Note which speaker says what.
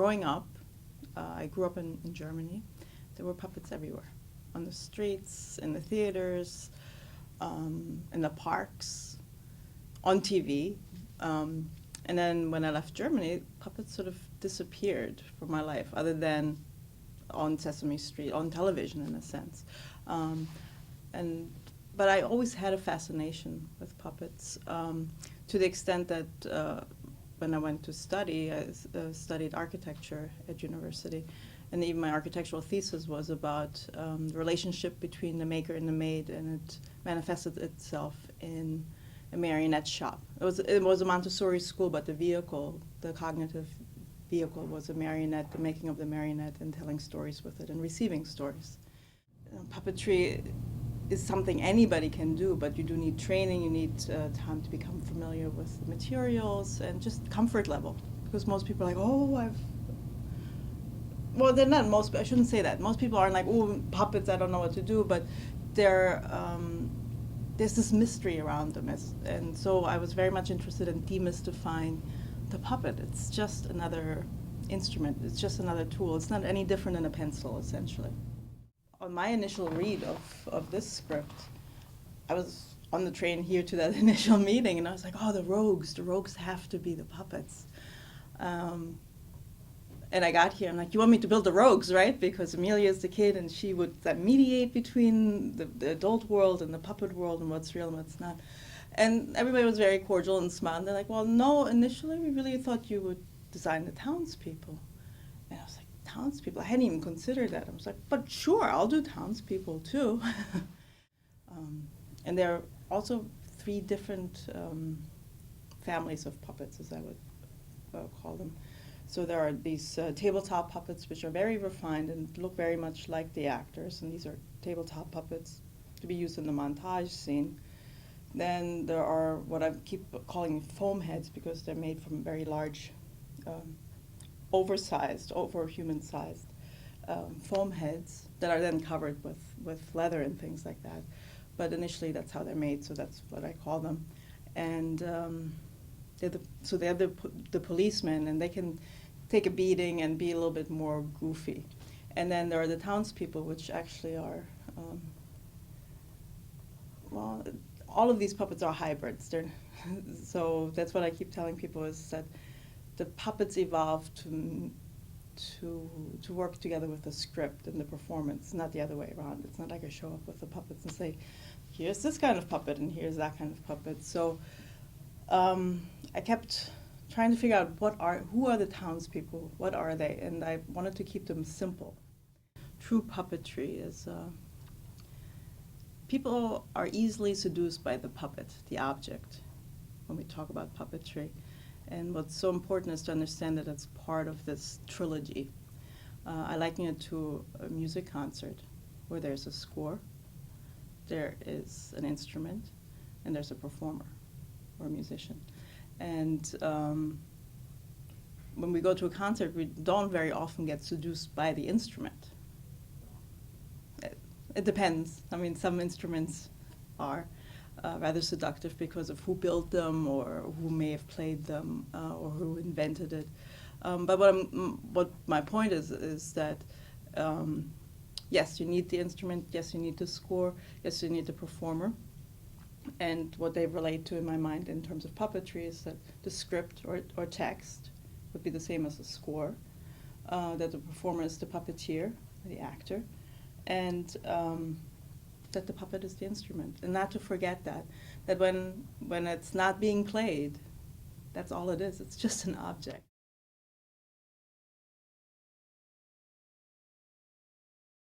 Speaker 1: growing up, I grew up in Germany. There were puppets everywhere, on the streets, in the theaters, in the parks, on TV. And then when I left Germany, puppets sort of disappeared from my life, other than on Sesame Street, on television in a sense. But I always had a fascination with puppets, to the extent that when I went to study, I studied architecture at university, and even my architectural thesis was about the relationship between the maker and the maid, and it manifested itself in a marionette shop. It was a Montessori school, but the vehicle, the cognitive vehicle, was a marionette, the making of the marionette, and telling stories with it and receiving stories. Puppetry is something anybody can do, but you do need training, you need time to become familiar with the materials, and just comfort level. Because most people are like, oh, well, they're not most, I shouldn't say that. Most people aren't like, oh, puppets, I don't know what to do, but there's this mystery around them. And so I was very much interested in demystifying the puppet. It's just another instrument, it's just another tool. It's not any different than a pencil, essentially. On my initial read of this script, I was on the train here to that initial meeting, and I was like, oh, the rogues have to be the puppets. And I got here, I'm like, you want me to build the rogues, right? Because Amelia's the kid, and she would mediate between the adult world and the puppet world and what's real and what's not. And everybody was very cordial and smart. And they're like, well, no, initially we really thought you would design the townspeople. And I was like, townspeople? I hadn't even considered that. I was like, but sure, I'll do townspeople too. And there are also 3 different families of puppets, as I would call them. So there are these tabletop puppets, which are very refined and look very much like the actors, and these are tabletop puppets to be used in the montage scene. Then there are what I keep calling foam heads, because they're made from very large, oversized, over human-sized foam heads that are then covered with leather and things like that. But initially that's how they're made, so that's what I call them. And they're the policemen, and they can take a beating and be a little bit more goofy. And then there are the townspeople, which actually are, well, all of these puppets are hybrids. So that's what I keep telling people, is that the puppets evolved to work together with the script and the performance, not the other way around. It's not like I show up with the puppets and say, here's this kind of puppet and here's that kind of puppet. So I kept trying to figure out who are the townspeople, what are they, and I wanted to keep them simple. True puppetry is, people are easily seduced by the puppet, the object, when we talk about puppetry. And what's so important is to understand that it's part of this trilogy. I liken it to a music concert where there's a score, there is an instrument, and there's a performer or a musician. And when we go to a concert, we don't very often get seduced by the instrument. It depends. I mean, some instruments are rather seductive because of who built them or who may have played them or who invented it. But what my point is that yes, you need the instrument, yes, you need the score, yes, you need the performer. And what they relate to in my mind in terms of puppetry is that the script or text would be the same as the score, that the performer is the puppeteer, the actor, and that the puppet is the instrument. And not to forget that when it's not being played, that's all it is. It's just an object.